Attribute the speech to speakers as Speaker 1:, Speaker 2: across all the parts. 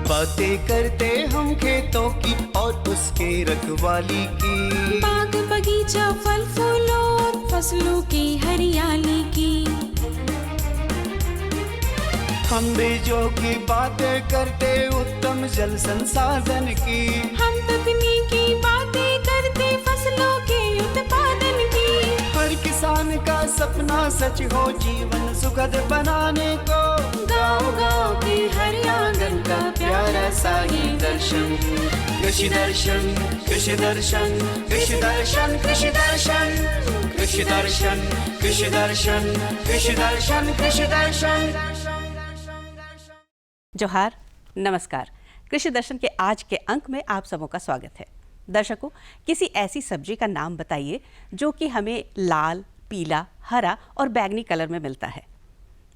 Speaker 1: बातें करते हम खेतों की और उसके रखवाली की,
Speaker 2: बाग बगीचा फल फूलों और फसलों की हरियाली की।
Speaker 1: हम बीजों की बातें करते उत्तम जल संसाधन की,
Speaker 2: हम तकनीकी बातें करते फसलों के उत्पादन की।
Speaker 1: हर किसान का सपना सच हो जीवन सुखद बनाने को,
Speaker 2: गाँव-गाँव के हर आंगन का प्यारा सा ये दर्शन।
Speaker 1: कृषि दर्शन, कृषि दर्शन, कृषि दर्शन, कृषि दर्शन, कृषि दर्शन, कृषि दर्शन, कृषि दर्शन, कृषि दर्शन।
Speaker 3: जोहार, नमस्कार। कृषि दर्शन के आज के अंक में आप सबों का स्वागत है। दर्शकों, किसी ऐसी सब्जी का नाम बताइए जो कि हमें लाल, पीला, हरा और बैंगनी कलर में मिलता है।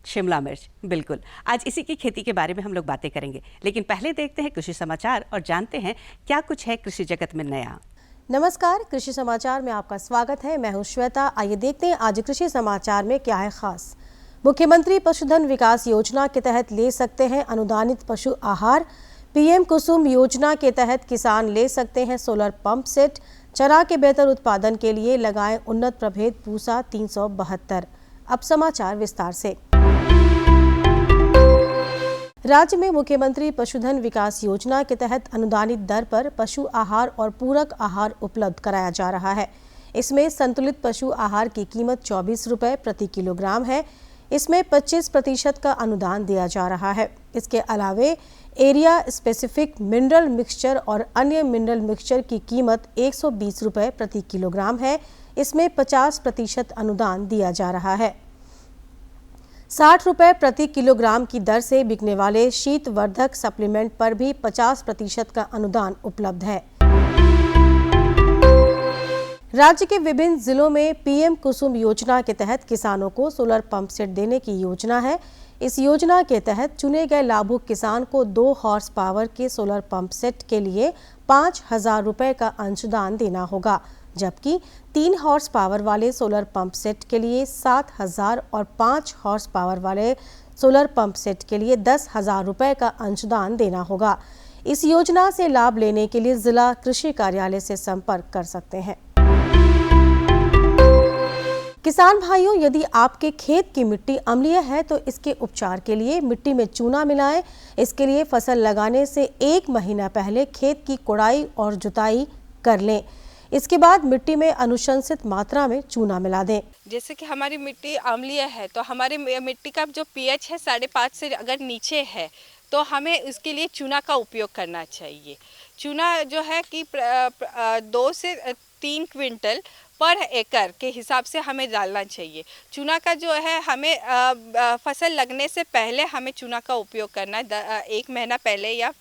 Speaker 3: शिमला मिर्च, बिल्कुल। आज इसी की खेती के बारे में हम लोग बातें करेंगे, लेकिन पहले देखते हैं कृषि समाचार और जानते हैं क्या कुछ है कृषि जगत में नया।
Speaker 4: नमस्कार, कृषि समाचार में आपका स्वागत है। मैं हूं श्वेता। आइए देखते हैं आज कृषि समाचार में क्या है खास। मुख्यमंत्री पशुधन विकास योजना के तहत ले सकते हैं अनुदानित पशु आहार। पीएम कुसुम योजना के तहत किसान ले सकते हैं सोलर पंप सेट। चना के बेहतर उत्पादन के लिए लगाएं उन्नत प्रभेद पूसा 372। अब समाचार विस्तार से। राज्य में मुख्यमंत्री पशुधन विकास योजना के तहत अनुदानित दर पर पशु आहार और पूरक आहार उपलब्ध कराया जा रहा है। इसमें संतुलित पशु आहार की कीमत 24 रुपये प्रति किलोग्राम है। इसमें 25% का अनुदान दिया जा रहा है। इसके अलावे एरिया स्पेसिफिक मिनरल मिक्सचर और अन्य मिनरल मिक्सचर की कीमत 120 रुपये प्रति किलोग्राम है। इसमें 50% अनुदान दिया जा रहा है। 60 रुपये प्रति किलोग्राम की दर से बिकने वाले शीतवर्धक सप्लीमेंट पर भी 50% का अनुदान उपलब्ध है। राज्य के विभिन्न जिलों में पीएम कुसुम योजना के तहत किसानों को सोलर पंप सेट देने की योजना है। इस योजना के तहत चुने गए लाभुक किसान को 2 हॉर्स पावर के सोलर पंप सेट के लिए 5,000 रुपये का अंशदान देना होगा, जबकि 3 हॉर्स पावर वाले सोलर पंप सेट के लिए 7,000 और 5 हॉर्स पावर वाले सोलर पंप सेट के लिए 10,000 रुपये का अंशदान देना होगा। इस योजना से लाभ लेने के लिए जिला कृषि कार्यालय से संपर्क कर सकते हैं। किसान भाइयों, यदि आपके खेत की मिट्टी अम्लीय है तो इसके उपचार के लिए मिट्टी में चूना मिलाएं। इसके लिए फसल लगाने से 1 महीना पहले खेत की कोड़ाई और जुताई कर लें। इसके बाद मिट्टी में अनुशंसित मात्रा में चूना मिला दें।
Speaker 5: जैसे कि हमारी मिट्टी अम्लीय है तो हमारी मिट्टी का जो पीएच है 5.5 से अगर नीचे है तो हमें उसके लिए चूना का उपयोग करना चाहिए। चूना जो है कि 2 से 3 क्विंटल पर एकड़ के हिसाब से हमें डालना चाहिए। चूना का जो है हमें फसल लगने से पहले हमें चूना का उपयोग करना है। 1 महीना पहले या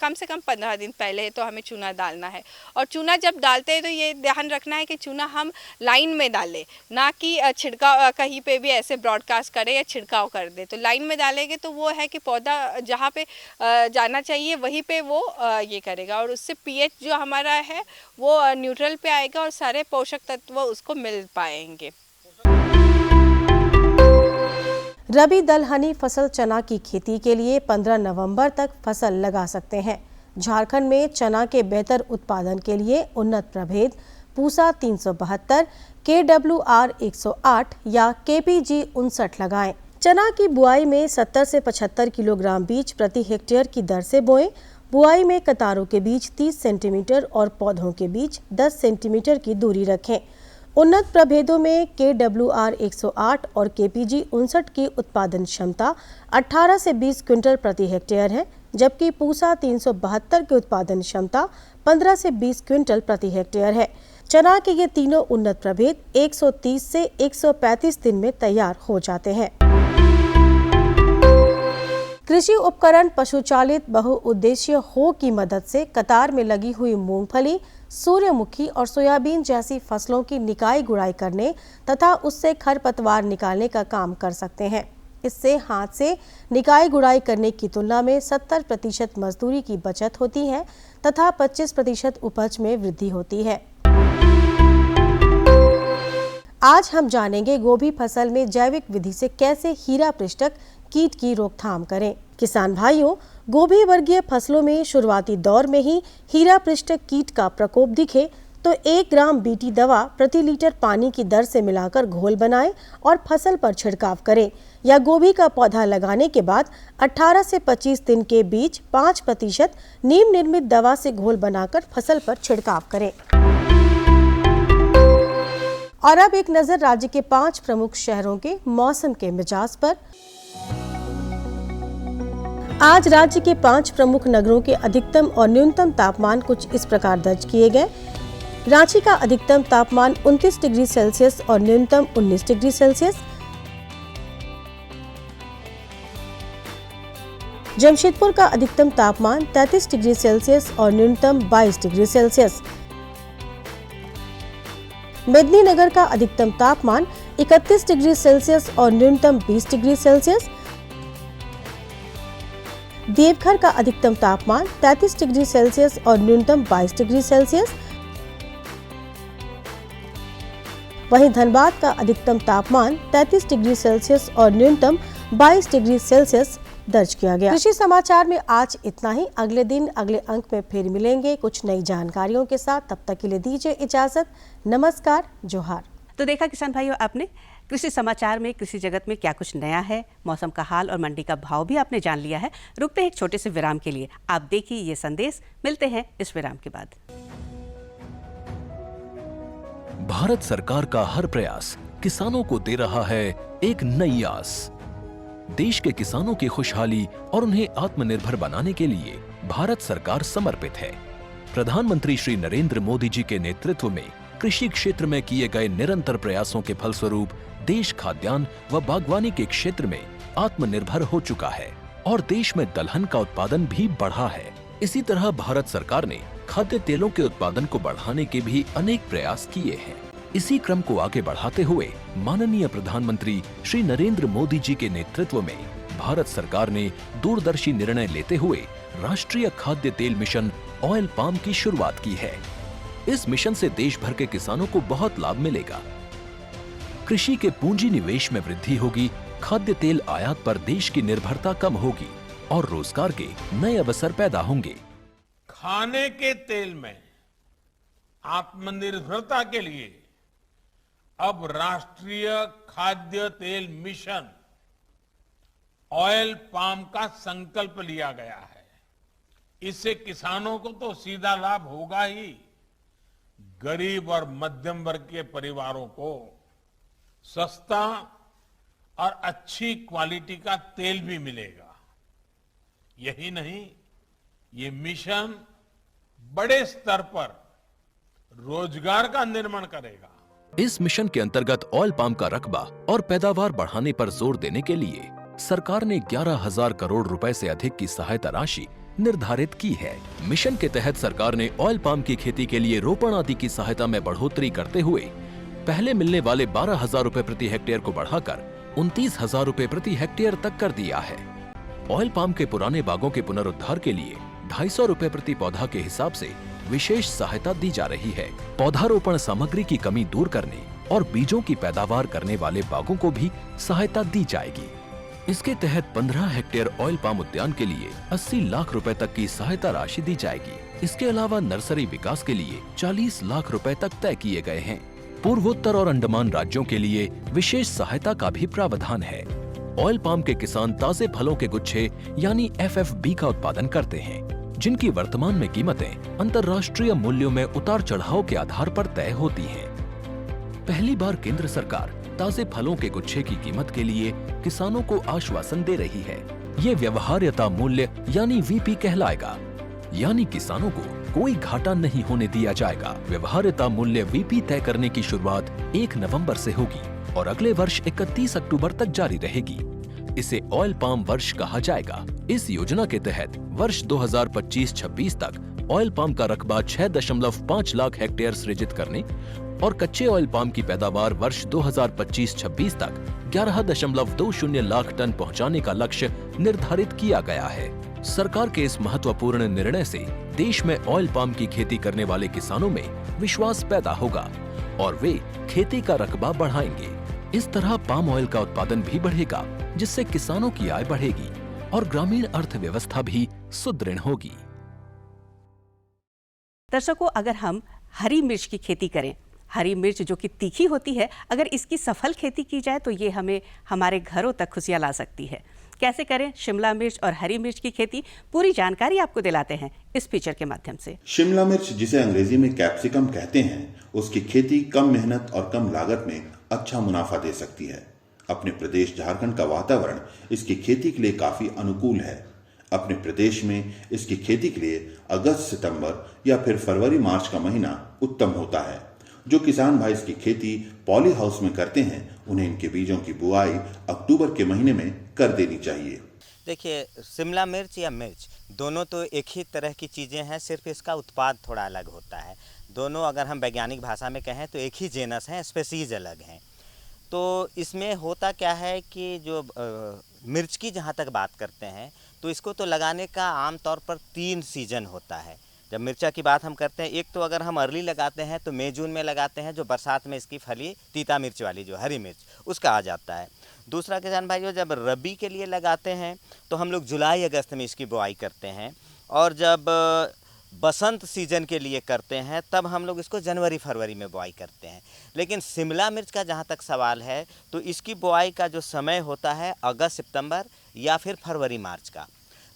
Speaker 5: कम से कम 15 दिन पहले तो हमें चूना डालना है। और चूना जब डालते हैं तो ये ध्यान रखना है कि चूना हम लाइन में डालें, ना कि छिड़काव कहीं पे भी ऐसे ब्रॉडकास्ट करें या छिड़काव कर दे। तो लाइन में डालेंगे तो वो है कि पौधा जहाँ पे जाना चाहिए वहीं पे वो ये करेगा और उससे पीएच जो हमारा है वो न्यूट्रल पे आएगा और सारे पोषक तत्व उसको मिल पाएंगे।
Speaker 4: रबी दलहनी फसल चना की खेती के लिए 15 नवंबर तक फसल लगा सकते हैं। झारखंड में चना के बेहतर उत्पादन के लिए उन्नत प्रभेद पूसा 372, KWR 108 या KPG 59 लगाएं। चना की बुआई में 70 से 75 किलोग्राम बीज प्रति हेक्टेयर की दर से बोएं। बुआई में कतारों के बीच 30 सेंटीमीटर और पौधों के बीच 10 सेंटीमीटर की दूरी रखें। उन्नत प्रभेदों में KWR 108 और KPG 59 की उत्पादन क्षमता 18 से 20 क्विंटल प्रति हेक्टेयर है, जबकि पूसा 372 की उत्पादन क्षमता 15 से 20 क्विंटल प्रति हेक्टेयर है। चना के ये तीनों उन्नत प्रभेद 130 से 135 दिन में तैयार हो जाते हैं। कृषि उपकरण पशुचालित बहुउद्देशीय हो की मदद से कतार में लगी हुई मूंगफली, सूर्यमुखी और सोयाबीन जैसी फसलों की निकाई गुड़ाई करने तथा उससे खरपतवार निकालने का काम कर सकते हैं। इससे हाथ से निकाई गुड़ाई करने की तुलना में 70% मजदूरी की बचत होती है तथा 25% उपज में वृद्धि होती है। आज हम जानेंगे गोभी फसल में जैविक विधि से कैसे हीरा पृष्ठक कीट की रोकथाम करें। किसान भाइयों, गोभी वर्गीय फसलों में शुरुआती दौर में ही हीरा पृष्ठक कीट का प्रकोप दिखे तो 1 ग्राम बीटी दवा प्रति लीटर पानी की दर से मिलाकर घोल बनाएं और फसल पर छिड़काव करें, या गोभी का पौधा लगाने के बाद 18 से 25 दिन के बीच 5% नीम निर्मित दवा से घोल बनाकर फसल पर छिड़काव करें। और अब एक नजर राज्य के 5 प्रमुख शहरों के मौसम के मिजाज पर। आज राज्य के 5 प्रमुख नगरों के अधिकतम और न्यूनतम तापमान कुछ इस प्रकार दर्ज किए गए। रांची का अधिकतम तापमान 29 डिग्री सेल्सियस और न्यूनतम 19 डिग्री सेल्सियस। जमशेदपुर का अधिकतम तापमान 33 डिग्री सेल्सियस और न्यूनतम 22 डिग्री सेल्सियस। मेदिनीनगर का अधिकतम तापमान 31 डिग्री सेल्सियस और न्यूनतम 20 डिग्री सेल्सियस। देवघर का अधिकतम तापमान 33 डिग्री सेल्सियस और न्यूनतम 22 डिग्री सेल्सियस। वहीं धनबाद का अधिकतम तापमान 33 डिग्री सेल्सियस और न्यूनतम 22 डिग्री सेल्सियस दर्ज किया गया। कृषि समाचार में आज इतना ही। अगले दिन अगले अंक में फिर मिलेंगे कुछ नई जानकारियों के साथ। तब तक के लिए दीजिए इजाजत। नमस्कार, जोहार।
Speaker 3: तो देखा किसान भाइयों, आपने कृषि समाचार में कृषि जगत में क्या कुछ नया है, मौसम का हाल और मंडी का भाव भी आपने जान लिया है। रुकते हैं एक छोटे से विराम के लिए। आप देखिए ये संदेश। मिलते हैं इस विराम के बाद।
Speaker 6: भारत सरकार का हर प्रयास किसानों को दे रहा है एक नई आस। देश के किसानों की खुशहाली और उन्हें आत्मनिर्भर बनाने के लिए भारत सरकार समर्पित है। प्रधानमंत्री श्री नरेंद्र मोदी जी के नेतृत्व में कृषि क्षेत्र में किए गए निरंतर प्रयासों के फलस्वरूप देश खाद्यान्न व बागवानी के क्षेत्र में आत्मनिर्भर हो चुका है और देश में दलहन का उत्पादन भी बढ़ा है। इसी तरह भारत सरकार ने खाद्य तेलों के उत्पादन को बढ़ाने के भी अनेक प्रयास किए हैं। इसी क्रम को आगे बढ़ाते हुए माननीय प्रधानमंत्री श्री नरेंद्र मोदी जी के नेतृत्व में भारत सरकार ने दूरदर्शी निर्णय लेते हुए राष्ट्रीय खाद्य तेल मिशन ऑयल पाम की शुरुआत की है। इस मिशन से देश भर के किसानों को बहुत लाभ मिलेगा। कृषि के पूंजी निवेश में वृद्धि होगी, खाद्य तेल आयात पर देश की निर्भरता कम होगी और रोजगार के नए अवसर पैदा होंगे।
Speaker 7: खाने के तेल में आत्मनिर्भरता के लिए अब राष्ट्रीय खाद्य तेल मिशन ऑयल पाम का संकल्प लिया गया है। इससे किसानों को तो सीधा लाभ होगा ही, गरीब और मध्यम वर्ग के परिवारों को सस्ता और अच्छी क्वालिटी का तेल भी मिलेगा। यही नहीं, ये मिशन बड़े स्तर पर रोजगार का निर्माण करेगा।
Speaker 6: इस मिशन के अंतर्गत ऑयल पाम का रकबा और पैदावार बढ़ाने पर जोर देने के लिए सरकार ने 11,000 करोड़ रुपए से अधिक की सहायता राशि निर्धारित की है। मिशन के तहत सरकार ने ऑयल पाम की खेती के लिए रोपण आदि की सहायता में बढ़ोतरी करते हुए पहले मिलने वाले 12,000 रुपए प्रति हेक्टेयर को बढ़ाकर 29,000 रुपए प्रति हेक्टेयर तक कर दिया है। ऑयल पाम के पुराने बागों के पुनरुद्धार के लिए 250 रुपए प्रति पौधा के हिसाब से विशेष सहायता दी जा रही है। पौधारोपण सामग्री की कमी दूर करने और बीजों की पैदावार करने वाले बागों को भी सहायता दी जाएगी। इसके तहत 15 हेक्टेयर ऑयल पाम उद्यान के लिए 80 लाख रुपए तक की सहायता राशि दी जाएगी। इसके अलावा नर्सरी विकास के लिए 40 लाख रुपए तक तय किए गए हैं। पूर्वोत्तर और अंडमान राज्यों के लिए विशेष सहायता का भी प्रावधान है। ऑयल पाम के किसान ताजे फलों के गुच्छे यानी FFB का उत्पादन करते हैं, जिनकी वर्तमान में कीमतें अंतर्राष्ट्रीय मूल्यों में उतार चढ़ाव के आधार पर तय होती हैं। पहली बार केंद्र सरकार ताजे फलों के गुच्छे की कीमत के लिए किसानों को आश्वासन दे रही है। ये व्यवहार्यता मूल्य यानी VP कहलाएगा, यानी किसानों को कोई घाटा नहीं होने दिया जाएगा। व्यवहार्यता मूल्य VP तय करने की शुरुआत 1 नवंबर से होगी और अगले वर्ष 31 अक्टूबर तक जारी रहेगी। इसे ऑयल पाम वर्ष कहा जाएगा। इस योजना के तहत वर्ष 2025-26 तक ऑयल पाम का रकबा 6.5 लाख हेक्टेयर सृजित करने और कच्चे ऑयल पाम की पैदावार वर्ष 2025-26 तक 11.20 लाख टन पहुंचाने का लक्ष्य निर्धारित किया गया है। सरकार के इस महत्वपूर्ण निर्णय से देश में ऑयल पाम की खेती करने वाले किसानों में विश्वास पैदा होगा और वे खेती का रकबा बढ़ाएंगे। इस तरह पाम ऑयल का उत्पादन भी बढ़ेगा, जिससे किसानों की आय बढ़ेगी और ग्रामीण अर्थव्यवस्था भी सुदृढ़ होगी।
Speaker 3: दर्शकों, अगर हम हरी मिर्च की खेती करें, हरी मिर्च जो कि तीखी होती है, अगर इसकी सफल खेती की जाए तो ये हमें हमारे घरों तक खुशियां ला सकती है। कैसे करें शिमला मिर्च और हरी मिर्च की खेती, पूरी जानकारी आपको दिलाते हैं इस फीचर के माध्यम से।
Speaker 8: शिमला मिर्च, जिसे अंग्रेजी में कैप्सिकम कहते हैं, उसकी खेती कम मेहनत और कम लागत में अच्छा मुनाफा दे सकती है। अपने प्रदेश झारखंड का वातावरण इसकी खेती के लिए काफी अनुकूल है। अपने प्रदेश में इसकी खेती के लिए अगस्त सितंबर या फिर फरवरी मार्च का महीना उत्तम होता है। जो किसान भाई इसकी खेती पॉली हाउस में करते हैं, उन्हें इनके बीजों की बुआई अक्टूबर के महीने में कर देनी चाहिए।
Speaker 9: देखिए, शिमला मिर्च या मिर्च दोनों तो एक ही तरह की चीज़ें हैं, सिर्फ इसका उत्पाद थोड़ा अलग होता है। दोनों अगर हम वैज्ञानिक भाषा में कहें तो एक ही जेनस हैं, स्पेसीज अलग हैं। तो इसमें होता क्या है कि जो मिर्च की जहाँ तक बात करते हैं तो इसको तो लगाने का आम तौर पर 3 सीजन होता है। जब मिर्चा की बात हम करते हैं, एक तो अगर हम अर्ली लगाते हैं तो मई जून में लगाते हैं, जो बरसात में इसकी फली तीता मिर्च वाली जो हरी मिर्च उसका आ जाता है। दूसरा किसान भाइयों, जब रबी के लिए लगाते हैं तो हम लोग जुलाई अगस्त में इसकी बुआई करते हैं, और जब बसंत सीजन के लिए करते हैं तब हम लोग इसको जनवरी फरवरी में बुआई करते हैं। लेकिन शिमला मिर्च का जहाँ तक सवाल है तो इसकी बुआई का जो समय होता है अगस्त सितंबर या फिर फरवरी मार्च का।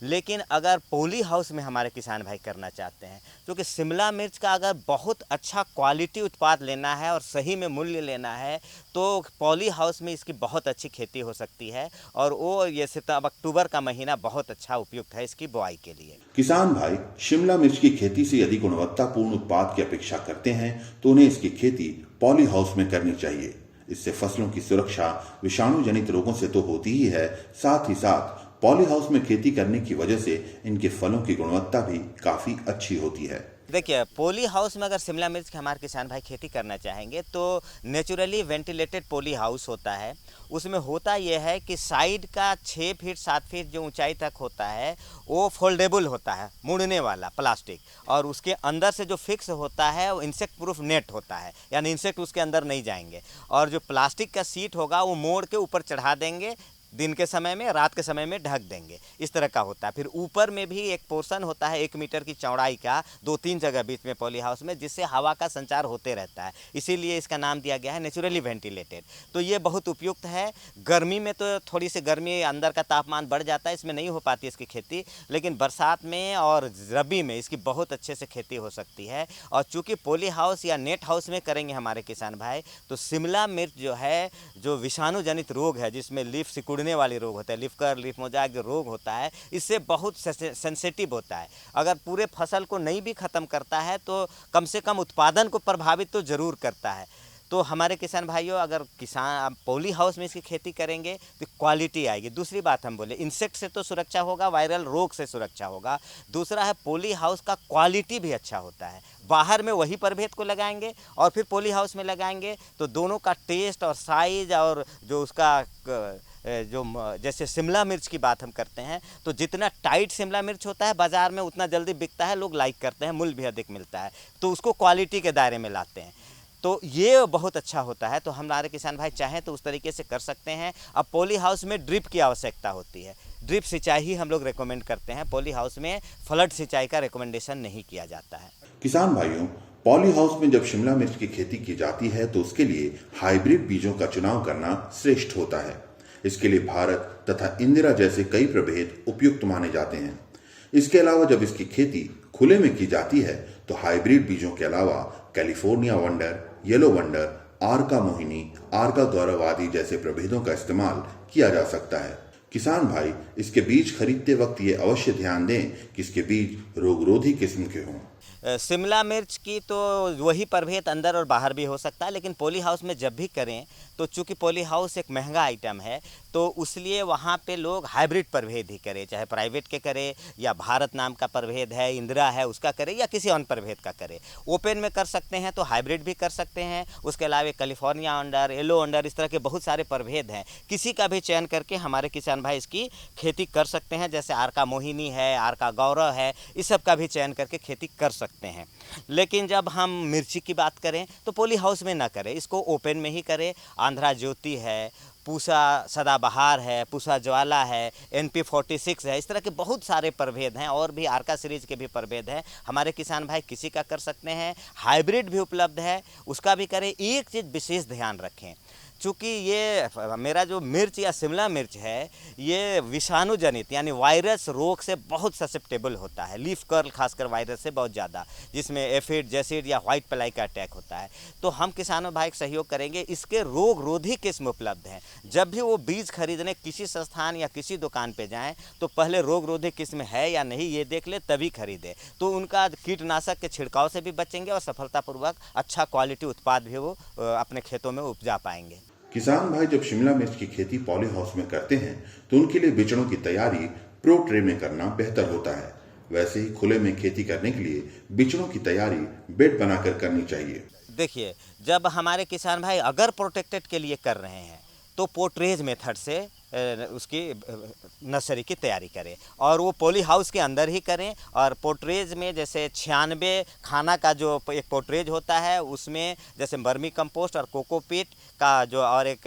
Speaker 9: लेकिन अगर पॉली हाउस में हमारे किसान भाई करना चाहते हैं, क्योंकि शिमला मिर्च का अगर बहुत अच्छा क्वालिटी उत्पाद लेना है और सही में मूल्य लेना है तो पॉली हाउस में इसकी बहुत अच्छी खेती हो सकती है, और वो ये सितंबर अक्टूबर का महीना बहुत अच्छा उपयुक्त है इसकी बुआई के लिए।
Speaker 8: किसान भाई शिमला मिर्च की खेती से यदि गुणवत्तापूर्ण उत्पाद की अपेक्षा करते हैं तो उन्हें इसकी खेती पॉली हाउस में करनी चाहिए। इससे फसलों की सुरक्षा विषाणु जनित रोगों से तो होती ही है, साथ ही साथ पॉली हाउस में खेती करने की वजह से इनके फलों की गुणवत्ता भी काफी अच्छी होती है।
Speaker 9: देखिए, पॉली हाउस में अगर शिमला मिर्च के हमारे किसान भाई खेती करना चाहेंगे तो नेचुरली वेंटिलेटेड पॉली हाउस होता है। उसमें होता यह है कि साइड का 6 फीट 7 फीट जो ऊंचाई तक होता है वो फोल्डेबल होता है, मुड़ने वाला प्लास्टिक, और उसके अंदर से जो फिक्स होता है वो इंसेक्ट प्रूफ नेट होता है, यानी इंसेक्ट उसके अंदर नहीं जाएंगे। और जो प्लास्टिक का सीट होगा वो मोड़ के ऊपर चढ़ा देंगे, दिन के समय में, रात के समय में ढक देंगे, इस तरह का होता है। फिर ऊपर में भी एक पोर्शन होता है 1 मीटर की चौड़ाई का, 2-3 जगह बीच में पॉली हाउस में, जिससे हवा का संचार होते रहता है, इसीलिए इसका नाम दिया गया है नेचुरली वेंटिलेटेड। तो ये बहुत उपयुक्त है। गर्मी में तो थोड़ी सी गर्मी, अंदर का तापमान बढ़ जाता है, इसमें नहीं हो पाती इसकी खेती, लेकिन बरसात में और रबी में इसकी बहुत अच्छे से खेती हो सकती है। और चूँकि पॉली हाउस या नेट हाउस में करेंगे हमारे किसान भाई तो शिमला मिर्च जो है, जो विषाणु जनित रोग है जिसमें लीफ सिकुड़ने वाले रोग होता है, लीफ कर, लीफ मोजाइक जो रोग होता है, इससे बहुत सेंसिटिव होता है। अगर पूरे फसल को नहीं भी ख़त्म करता है तो कम से कम उत्पादन को प्रभावित तो ज़रूर करता है। तो हमारे किसान भाइयों, अगर किसान पॉली हाउस में इसकी खेती करेंगे तो क्वालिटी आएगी। दूसरी बात हम बोले, इंसेक्ट से तो सुरक्षा होगा, वायरल रोग से सुरक्षा होगा। दूसरा है पॉली हाउस का क्वालिटी भी अच्छा होता है। बाहर में वही प्रभेद को लगाएंगे और फिर पॉली हाउस में लगाएंगे तो दोनों का टेस्ट और साइज और जो उसका जो जैसे शिमला मिर्च की बात हम करते हैं तो जितना टाइट शिमला मिर्च होता है बाज़ार में उतना जल्दी बिकता है, लोग लाइक करते हैं, मूल्य भी अधिक मिलता है, तो उसको क्वालिटी के दायरे में लाते हैं। तो ये बहुत अच्छा होता है। तो हमारे किसान भाई चाहें तो उस तरीके से कर सकते हैं। अब पॉली हाउस में ड्रिप की आवश्यकता होती है, ड्रिप सिंचाई ही हम लोग रेकमेंड करते हैं। पॉली हाउस में फ्लड सिंचाई का रिकमेंडेशन नहीं किया जाता है।
Speaker 8: किसान भाइयों, पॉली हाउस में जब शिमला मिर्च की खेती की जाती है तो उसके लिए हाइब्रिड बीजों का चुनाव करना श्रेष्ठ होता है। इसके लिए भारत तथा इंदिरा जैसे कई प्रभेद उपयुक्त माने जाते हैं। इसके अलावा जब इसकी खेती खुले में की जाती है तो हाइब्रिड बीजों के अलावा California wonder, yellow wonder, आर्का Mohini, आर्का गौरव आदि जैसे प्रभेदों का इस्तेमाल किया जा सकता है। किसान भाई इसके बीज खरीदते वक्त ये अवश्य ध्यान दें कि इसके बीज रोगरोधी किस्म के हों।
Speaker 9: शिमला मिर्च की तो वही प्रभेद अंदर और बाहर भी हो सकता है, लेकिन पॉली हाउस में जब भी करें तो चूँकि पॉली हाउस एक महंगा आइटम है तो उसलिए वहाँ पे लोग हाइब्रिड प्रभेद ही करें, चाहे प्राइवेट के करें या भारत नाम का प्रभेद है, इंदिरा है उसका करें या किसी अन्य प्रभेद का करें। ओपन में कर सकते हैं तो हाइब्रिड भी कर सकते हैं, उसके अलावा कैलिफोर्निया अंडर, येलो अंडर, इस तरह के बहुत सारे प्रभेद हैं। किसी का भी चयन करके हमारे किसान भाई इसकी खेती कर सकते हैं, जैसे आर्का मोहिनी है, आर्का गौरव है, इस सब का भी चयन करके खेती कर कर सकते हैं। लेकिन जब हम मिर्ची की बात करें तो पॉली हाउस में ना करें, इसको ओपन में ही करें। आंध्रा ज्योति है, पूसा सदाबहार है, पूसा ज्वाला है, NP46 है, इस तरह के बहुत सारे प्रभेद हैं और भी आर्का सीरीज के भी प्रभेद हैं। हमारे किसान भाई किसी का कर सकते हैं। हाइब्रिड भी उपलब्ध है, उसका भी करें। एक चीज़ विशेष ध्यान रखें, चूँकि ये मेरा जो मिर्च या शिमला मिर्च है ये विषाणु जनित यानी वायरस रोग से बहुत ससेप्टेबल होता है, लीफ कर्ल खासकर वायरस से बहुत ज़्यादा, जिसमें एफिड, जैसिड या व्हाइट प्लाई का अटैक होता है। तो हम किसानों भाई सहयोग करेंगे। इसके रोग रोधी किस्म उपलब्ध हैं। जब भी वो बीज खरीदने किसी संस्थान या किसी दुकान पे जाएं तो पहले रोग रोधी किस्म है या नहीं ये देख ले तभी खरीदें। तो उनका कीटनाशक के छिड़काव से भी बचेंगे और सफलतापूर्वक अच्छा क्वालिटी उत्पाद भी वो अपने खेतों में उपजा पाएंगे।
Speaker 8: किसान भाई जब शिमला मिर्च की खेती पॉली हाउस में करते हैं तो उनके लिए बिचड़ों की तैयारी प्रो ट्रे में करना बेहतर होता है। वैसे ही खुले में खेती करने के लिए बिचड़ों की तैयारी बेड बनाकर करनी चाहिए।
Speaker 9: देखिए, जब हमारे किसान भाई अगर प्रोटेक्टेड के लिए कर रहे हैं तो पोर्ट्रेज मेथड से उसकी नर्सरी की तैयारी करें और वो पॉली हाउस के अंदर ही करें। और पोर्ट्रेज में जैसे 96 खाना का जो एक पोर्ट्रेज होता है उसमें जैसे वर्मी कंपोस्ट और कोकोपीट का जो और एक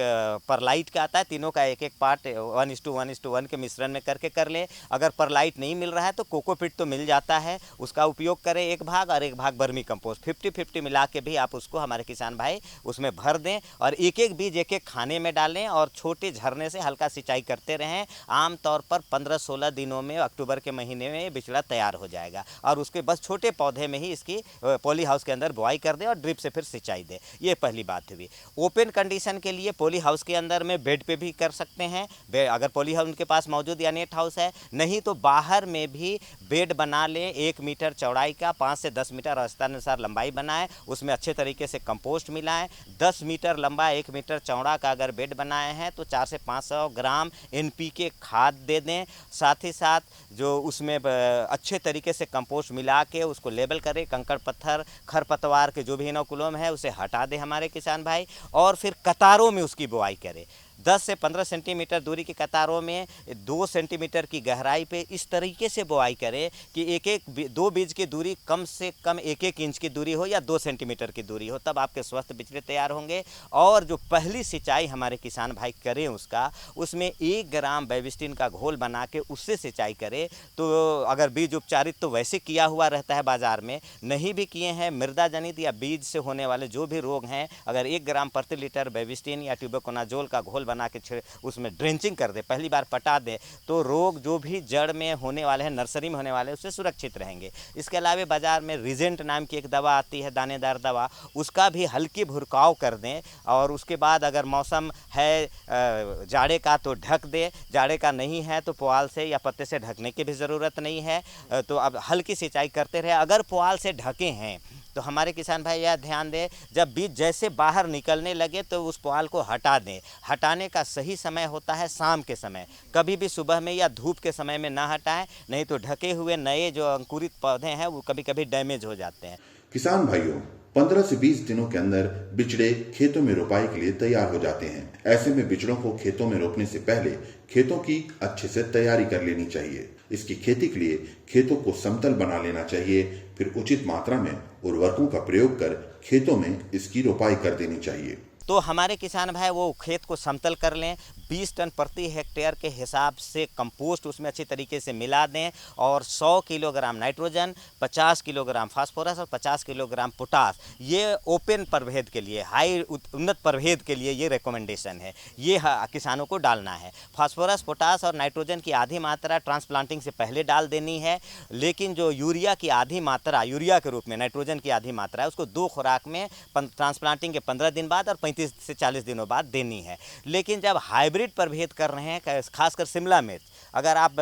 Speaker 9: परलाइट का आता है, तीनों का एक एक पार्ट 1:1:1 के मिश्रण में करके कर लें। अगर परलाइट नहीं मिल रहा है तो कोकोपीट तो मिल जाता है, उसका उपयोग करें एक भाग, और एक भाग वर्मी कंपोस्ट 50-50 मिला के भी आप उसको हमारे किसान भाई उसमें भर दें और एक एक बीज एक एक खाने में डालें और छोटे झरने से हल्का सिंचाई करते रहें। आमतौर पर 15-16 दिनों में, अक्टूबर के महीने में बिचड़ा तैयार हो जाएगा और उसके बस छोटे पौधे में ही इसकी पॉली हाउस के अंदर बुआई कर दें और ड्रिप से फिर सिंचाई दें। ये पहली बात हुई। ओपन कंडीशन के लिए पॉली हाउस के अंदर में बेड पे भी कर सकते हैं, अगर पॉली हाउस उनके पास मौजूद या नेट हाउस है। नहीं तो बाहर में भी बेड बना लें, 1 मीटर चौड़ाई का, 5 से 10 मीटर अवस्थानुसार लंबाई बनाएं, उसमें अच्छे तरीके से कंपोस्ट मिलाएं। 10 मीटर लंबा 1 मीटर चौड़ा का अगर बेड बनाए हैं तो 400 से 500 ग्राम NPK खाद दे दें। साथ ही साथ जो उसमें अच्छे तरीके से कंपोस्ट मिला के उसको लेबल करें। कंकड़ पत्थर खरपतवार के जो भी इनोकुलम है उसे हटा दें हमारे किसान भाई, और फिर कतारों में उसकी बुआई करें। 10 से 15 सेंटीमीटर दूरी की कतारों में 2 सेंटीमीटर की गहराई पे इस तरीके से बुआई करें कि दो बीज की दूरी कम से कम 1-1 इंच की दूरी हो या 2 सेंटीमीटर की दूरी हो, तब आपके स्वस्थ बिचड़े तैयार होंगे। और जो पहली सिंचाई हमारे किसान भाई करें उसमें 1 ग्राम बेबिस्टिन का घोल बना के उससे सिंचाई करें। तो अगर बीज उपचारित तो वैसे किया हुआ रहता है बाजार में, नहीं भी किए हैं मृदा जनित या बीज से होने वाले जो भी रोग हैं, अगर 1 ग्राम प्रति लीटर बेबिस्टिन या ट्यूबरकोनाजोल का घोल बना के उसमें ड्रेंचिंग कर दे, पहली बार पटा दे, तो रोग जो भी जड़ में होने वाले हैं, नर्सरी में होने वाले हैं, उससे सुरक्षित रहेंगे। इसके अलावा बाजार में रिजेंट नाम की एक दवा आती है, दानेदार दवा, उसका भी हल्की भुरकाव कर दें। और उसके बाद अगर मौसम है जाड़े का तो ढक दे, जाड़े का नहीं है तो पुआल से या पत्ते से ढकने की भी ज़रूरत नहीं है। तो अब हल्की सिंचाई करते रहे। अगर पुआल से ढके हैं तो हमारे किसान भाई यह ध्यान दें, जब बीज जैसे बाहर निकलने लगे तो उस पुआल को हटा दें। हटाने का सही समय होता है शाम के समय, कभी भी सुबह में या धूप के समय में ना हटाएं, नहीं तो ढके हुए नए जो अंकुरित पौधे हैं वो कभी कभी डैमेज हो जाते हैं।
Speaker 8: किसान भाइयों, 15 से 20 दिनों के अंदर बिचड़े खेतों में रोपाई के लिए तैयार हो जाते हैं। ऐसे में बिचड़ों को खेतों में रोपने से पहले खेतों की अच्छे से तैयारी कर लेनी चाहिए। इसकी खेती के लिए खेतों को समतल बना लेना चाहिए, फिर उचित मात्रा में उर्वरकों का प्रयोग कर खेतों में इसकी रोपाई कर देनी चाहिए।
Speaker 9: तो हमारे किसान भाई वो खेत को समतल कर लें, 20 टन प्रति हेक्टेयर के हिसाब से कंपोस्ट उसमें अच्छी तरीके से मिला दें और 100 किलोग्राम नाइट्रोजन, 50 किलोग्राम फास्फोरस और 50 किलोग्राम पोटास, ये ओपन प्रभेद के लिए, हाई उन्नत प्रभेद के लिए ये रिकमेंडेशन है, ये किसानों को डालना है। फास्फोरस, पोटास और नाइट्रोजन की आधी मात्रा ट्रांसप्लांटिंग से पहले डाल देनी है, लेकिन जो यूरिया की आधी मात्रा, यूरिया के रूप में नाइट्रोजन की आधी मात्रा है, उसको 2 खुराक में ट्रांसप्लांटिंग के 15 दिन बाद और 35 से 40 दिनों बाद देनी है। लेकिन जब हाइब्रिड प्रभेद कर रहे हैं, खासकर शिमला मिर्च, अगर आप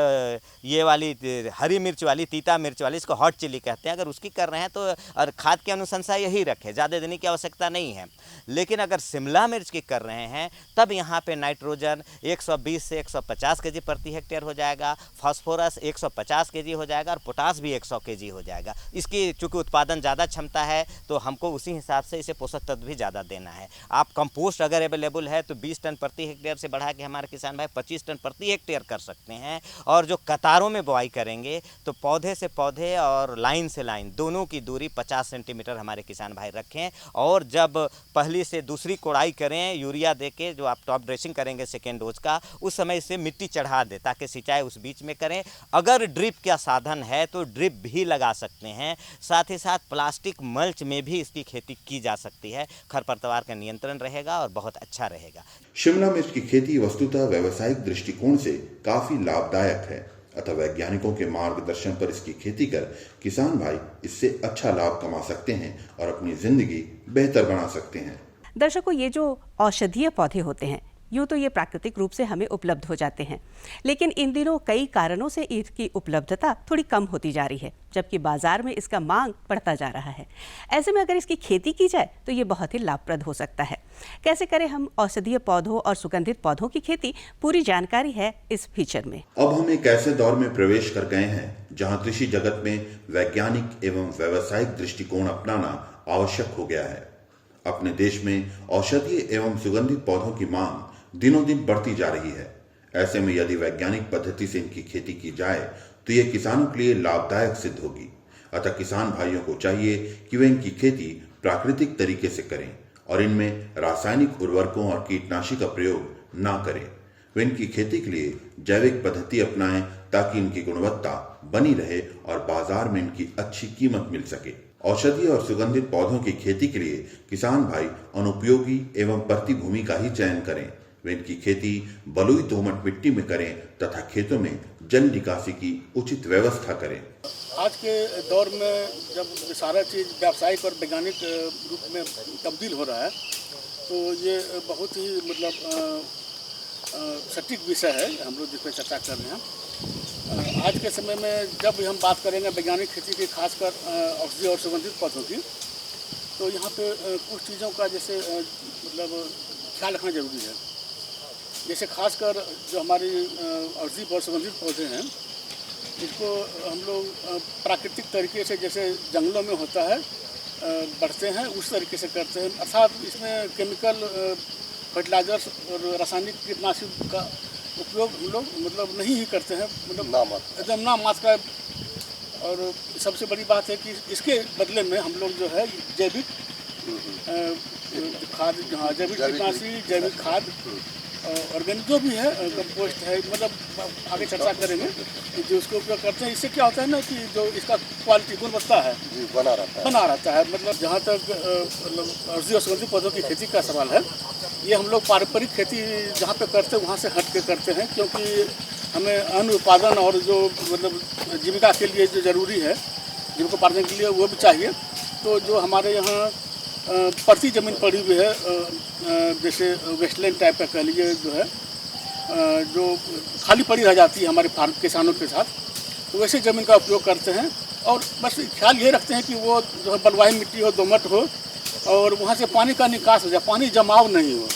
Speaker 9: ये वाली हरी मिर्च वाली, तीता मिर्च वाली, इसको हॉट चिली कहते हैं, अगर उसकी कर रहे हैं तो और खाद की अनुशंसा यही रखें, ज़्यादा देने की आवश्यकता नहीं है। लेकिन अगर शिमला मिर्च की कर रहे हैं तब यहाँ पे नाइट्रोजन 120 से 150 केजी प्रति हेक्टेयर हो जाएगा, फास्फोरस 150 केजी हो जाएगा और पोटास भी 100 केजी हो जाएगा। इसकी चूँकि उत्पादन ज़्यादा क्षमता है तो हमको उसी हिसाब से इसे पोषक तत्व भी ज़्यादा देना है। आप कंपोस्ट अगर अवेलेबल है तो 20 टन प्रति हेक्टेयर से बढ़ा के हमारे किसान भाई 25 टन प्रति हेक्टेयर कर सकते हैं। हैं। और जो कतारों में बुआई करेंगे तो पौधे से पौधे और लाइन से लाइन दोनों की दूरी 50 सेंटीमीटर हमारे किसान भाई रखें। और जब पहली से दूसरी कोड़ाई करें यूरिया देके, जो आप टॉप ड्रेसिंग करेंगे सेकेंड डोज का, उस समय इसे मिट्टी चढ़ा दें ताकि सिंचाई उस बीच में करें। अगर ड्रिप का साधन है तो ड्रिप भी लगा सकते हैं। साथ ही साथ प्लास्टिक मल्च में भी इसकी खेती की जा सकती है। खरपतवार का नियंत्रण रहेगा और बहुत अच्छा रहेगा।
Speaker 8: शिमला मिर्च की खेती वस्तुतः व्यावसायिक दृष्टिकोण से काफी लाभदायक है, अतः वैज्ञानिकों के मार्गदर्शन पर इसकी खेती कर किसान भाई इससे अच्छा लाभ कमा सकते हैं और अपनी जिंदगी बेहतर बना सकते हैं।
Speaker 3: दर्शकों, ये जो औषधीय पौधे होते हैं यूँ तो ये प्राकृतिक रूप से हमें उपलब्ध हो जाते हैं, लेकिन इन दिनों कई कारणों से इसकी उपलब्धता थोड़ी कम होती जा रही है, जबकि बाजार में इसका मांग बढ़ता जा रहा है। ऐसे में अगर इसकी खेती की जाए तो ये बहुत ही लाभप्रद हो सकता है। कैसे करें हम औषधीय पौधों और सुगंधित पौधों की खेती, पूरी जानकारी है इस फीचर में।
Speaker 8: अब हम एक ऐसे दौर में प्रवेश कर गए हैं जहां कृषि जगत में वैज्ञानिक एवं व्यावसायिक दृष्टिकोण अपनाना आवश्यक हो गया है। अपने देश में औषधीय एवं सुगंधित पौधों की मांग दिनों दिन बढ़ती जा रही है। ऐसे में यदि वैज्ञानिक पद्धति से इनकी खेती की जाए तो ये किसानों के लिए लाभदायक सिद्ध होगी। अतः किसान भाइयों को चाहिए कि वे इनकी खेती प्राकृतिक तरीके से करें और इनमें रासायनिक उर्वरकों और कीटनाशी का प्रयोग ना करें। वे इनकी खेती के लिए जैविक पद्धति अपनाएं ताकि इनकी गुणवत्ता बनी रहे और बाजार में इनकी अच्छी कीमत मिल सके। औषधीय और सुगंधित पौधों की खेती के लिए किसान भाई अनुपयोगी एवं परती भूमि का ही चयन करें। वे इनकी खेती बलुई दोमट मिट्टी में करें तथा खेतों में जल निकासी की उचित व्यवस्था करें।
Speaker 10: आज के दौर में जब सारा चीज़ व्यावसायिक और वैज्ञानिक रूप में तब्दील हो रहा है तो ये बहुत ही सटीक विषय है हम लोग जिस पर चर्चा कर रहे हैं। आज के समय में जब भी हम बात करेंगे वैज्ञानिक खेती की, खासकर औषधीय और सुगंधित पौधों की, तो यहाँ पे कुछ चीज़ों का जैसे ख्याल रखना जरूरी है। जैसे खासकर जो हमारी औषधीय और सुगंधित पौधे हैं, इसको हम लोग प्राकृतिक तरीके से जैसे जंगलों में होता है बढ़ते हैं उस तरीके से करते हैं। अर्थात इसमें केमिकल फर्टिलाइजर्स और रासायनिक कीटनाशक का उपयोग हम लोग नहीं ही करते हैं, एकदम नाम मात्र का। और सबसे बड़ी बात है कि इसके बदले में हम लोग जो है जैविक खाद, जैविक कीटनाशी, जैविक खाद, ऑर्गेनिक जो भी है, कंपोस्ट है, आगे चर्चा करेंगे कि जो उसको उपयोग करते हैं। इससे क्या होता है ना कि जो इसका क्वालिटी गुणवत्ता है बना रहता है। जहाँ तक औषधीय और सुगंधित पौधों की खेती का सवाल है, ये हम लोग पारंपरिक खेती जहाँ पे करते हैं वहाँ से हट के करते हैं, क्योंकि हमें अन्न उत्पादन और जो जीविका के लिए जो ज़रूरी है, जीविकोपार्जन के लिए वो भी चाहिए। तो जो हमारे यहाँ परती ज़मीन पड़ी हुई है, जैसे वेस्टलैंड टाइप का कह लीजिए, जो है जो खाली पड़ी रह जाती है हमारे फार्म किसानों के साथ, तो वैसे ज़मीन का उपयोग करते हैं। और बस ख्याल ये रखते हैं कि वो जो है बलुआही मिट्टी हो, दोमट हो, और वहाँ से पानी का निकास हो जाए, पानी जमाव नहीं हो।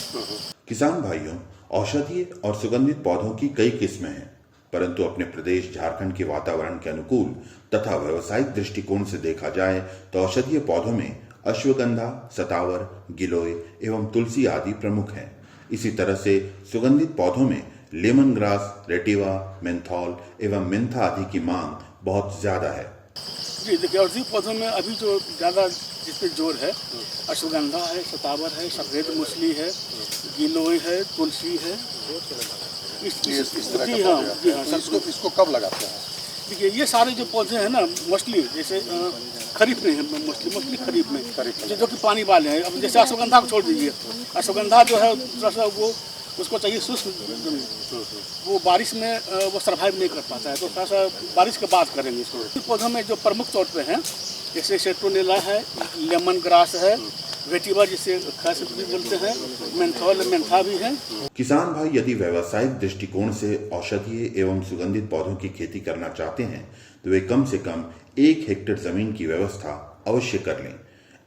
Speaker 8: किसान भाइयों, औषधीय और सुगंधित पौधों की कई किस्में हैं, परंतु अपने प्रदेश झारखंड के वातावरण के अनुकूल तथा व्यावसायिक दृष्टिकोण से देखा जाए तो औषधीय पौधों में अश्वगंधा, सतावर, गिलोय एवं तुलसी आदि प्रमुख हैं। इसी तरह से सुगंधित पौधों में लेमन ग्रास, रेटिवा, मेंथॉल एवं मेंथा आदि की मांग बहुत ज्यादा है।
Speaker 10: जी देखिए, औषधीय पौधों में अभी जो ज़्यादा जिस पे जोर है, अश्वगंधा है, सतावर है, सफेद मूसली है, गिलोय है, तुलसी है। जी हाँ।
Speaker 11: इसको कब लगाते हैं?
Speaker 10: देखिए, ये सारे जो पौधे हैं ना, मोस्टली जैसे खरीफ में है, मोस्टली खरीफ में जो कि पानी वाले हैं। अब जैसे अश्वगंधा को छोड़ दीजिए, अश्वगंधा जो है थोड़ा सा वो उसको चाहिए शुष्क जमीन, वो बारिश में वो सर्वाइव नहीं कर पाता है, तो थोड़ा सा बारिश के बाद करेंगे इसको। पौधों में जो प्रमुख तौर पे हैं, जैसे सेट्रोनेला है, लेमन ग्रास है, वेटिवा जिसे खास भी बोलते हैं, मेंथॉल, मेंथा भी है।
Speaker 8: किसान भाई यदि व्यावसायिक दृष्टिकोण से औषधीय एवं सुगंधित पौधों की खेती करना चाहते हैं तो वे कम से कम 1 हेक्टेयर जमीन की व्यवस्था अवश्य कर लें।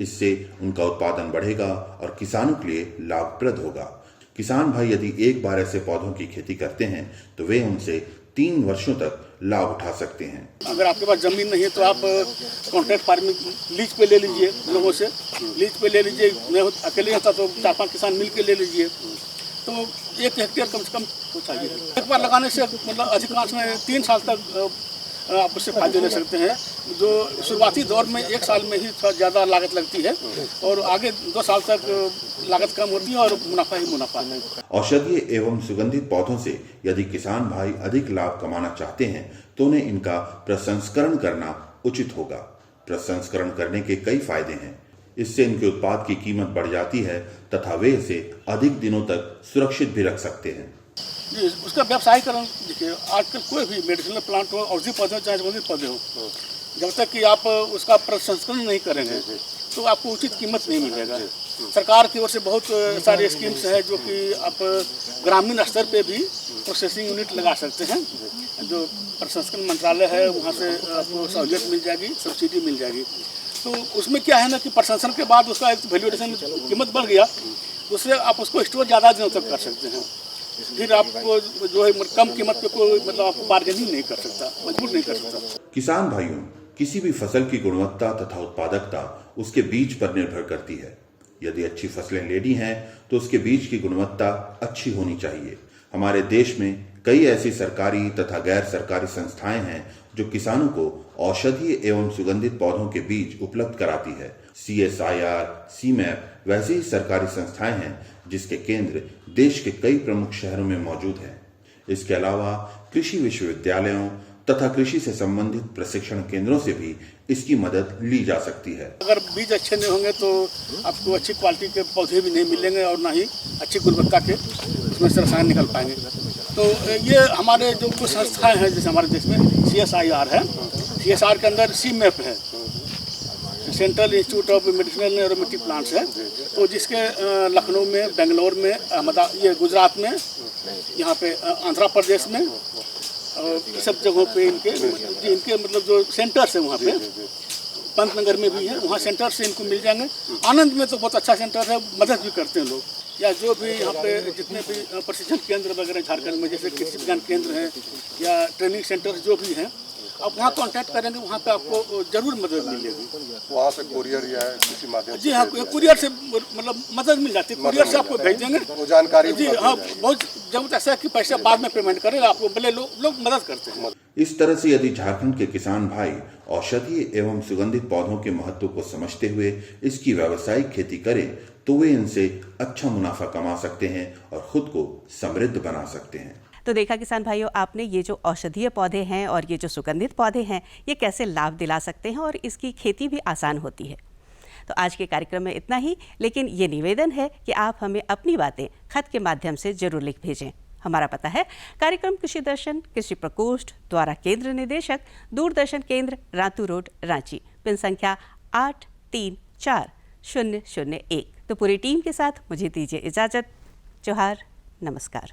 Speaker 8: इससे उनका उत्पादन बढ़ेगा और किसानों के लिए लाभप्रद होगा। किसान भाई यदि एक बार ऐसे पौधों की खेती करते हैं तो वे उनसे 3 वर्षों तक लाभ उठा सकते हैं।
Speaker 10: अगर आपके पास जमीन नहीं है तो आप कॉन्ट्रैक्ट फार्मिंग लीज पे ले लीजिए, लोगों से लीज पे ले लीजिए। मैं अकेले होता तो 4-5 किसान मिल के ले लीजिए, तो 1 हेक्टेयर कम से कम तो चाहिए। एक बार लगाने से मतलब अधिकांश में 3 साल तक आप उससे फायदे ले सकते हैं। जो शुरुआती दौर में 1 साल में ही थोड़ा ज़्यादा लागत लगती है और आगे 2 साल तक लागत कम होती है और मुनाफा ही मुनाफा है।
Speaker 8: औषधीय एवं सुगंधित पौधों से यदि किसान भाई अधिक लाभ कमाना चाहते हैं तो उन्हें इनका प्रसंस्करण करना उचित होगा। प्रसंस्करण करने के कई फायदे हैं। इससे इनके उत्पाद की कीमत बढ़ जाती है तथा वे इसे अधिक दिनों तक सुरक्षित भी रख सकते हैं।
Speaker 10: जी, उसका व्यवसायीकरण देखिए, आजकल कोई भी मेडिसिनल प्लांट हो, औषधि पौधे हो चाहे सुगंधित पौधे हो, जब तक कि आप उसका प्रसंस्करण नहीं करेंगे तो आपको उचित कीमत नहीं मिलेगा। सरकार की ओर से बहुत सारे स्कीम्स हैं जो कि आप ग्रामीण स्तर पे भी प्रोसेसिंग यूनिट लगा सकते हैं। जो प्रसंस्करण मंत्रालय है वहाँ से आपको सहूलियत मिल जाएगी, सब्सिडी मिल जाएगी। तो उसमें क्या है ना कि प्रसंस्करण के बाद उसका एक वैल्यूएशन कीमत बढ़ गया, उससे आप उसको स्टोर ज़्यादा दिनों तक कर सकते हैं। फिर आपको जो है कम कीमत पे कोई मतलब आपको बार्गेनिंग नहीं कर सकता, मजबूर नहीं कर सकता।
Speaker 8: किसान भाइयों, किसी भी फसल की गुणवत्ता तथा उत्पादकता उसके बीज पर निर्भर करती है। यदि अच्छी फसलें लेनी हैं तो उसके बीज की गुणवत्ता अच्छी होनी चाहिए। हमारे देश में कई ऐसी सरकारी तथा गैर सरकारी संस्थाएं हैं जो किसानों को औषधीय एवं सुगंधित पौधों के बीज उपलब्ध कराती है। CSIR, CMAP वैसी ही सरकारी संस्थाएं हैं जिसके केंद्र देश के कई प्रमुख शहरों में मौजूद हैं। इसके अलावा कृषि विश्वविद्यालयों तथा कृषि से संबंधित प्रशिक्षण केंद्रों से भी इसकी मदद ली जा सकती है।
Speaker 10: अगर बीज अच्छे नहीं होंगे तो आपको अच्छी क्वालिटी के पौधे भी नहीं मिलेंगे और ना ही अच्छी गुणवत्ता के उसमें से रसायन निकल पाएंगे। तो ये हमारे जो कुछ संस्थाएं हैं जैसे हमारे देश में CSIR है, CSR के अंदर CMAP है, central institute of medicinal and aromatic plants है, तो जिसके लखनऊ में, बेंगलोर में, ये गुजरात में, यहाँ पे आंध्र प्रदेश में और ये सब जगहों पे इनके मतलब जो सेंटर्स है वहाँ पे पंतनगर में भी है, वहाँ सेंटर से इनको मिल जाएंगे। आनंद में तो बहुत अच्छा सेंटर है, मदद भी करते हैं लोग। या जो भी यहाँ पे जितने भी प्रशिक्षण केंद्र वगैरह झारखंड में जैसे कृषि विज्ञान केंद्र हैं या ट्रेनिंग सेंटर जो भी हैं, आप वहाँ कांटेक्ट करेंगे, वहाँ पे आपको जरूर मदद मिलेगी।
Speaker 11: वहाँ से कुरियर या किसी माध्यम
Speaker 10: जी हाँ, कुरियर से मतलब मदद मिल जाती है, कुरियर से आपको भेज देंगे
Speaker 11: वो जानकारी।
Speaker 10: जी हाँ, बहुत जरूरत ऐसा है कि पैसे बाद में पेमेंट करें आपको, भले लोग मदद करते हैं।
Speaker 8: इस तरह से यदि झारखंड के किसान भाई औषधीय एवं सुगंधित पौधों के महत्व को समझते हुए इसकी व्यावसायिक खेती करें तो वे इनसे अच्छा मुनाफा कमा सकते हैं और खुद को समृद्ध बना सकते हैं।
Speaker 3: तो देखा किसान भाइयों, आपने ये जो औषधीय पौधे हैं और ये जो सुगंधित पौधे हैं, ये कैसे लाभ दिला सकते हैं और इसकी खेती भी आसान होती है। तो आज के कार्यक्रम में इतना ही, लेकिन ये निवेदन है कि आप हमें अपनी बातें खत के माध्यम से जरूर लिख भेजें। हमारा पता है कार्यक्रम कृषि दर्शन, कृषि प्रकोष्ठ द्वारा केंद्र निदेशक, दूरदर्शन केंद्र, रातू रोड, रांची, पिन संख्या 834001। तो पूरी टीम के साथ मुझे दीजिए इजाजत। जोहार, नमस्कार।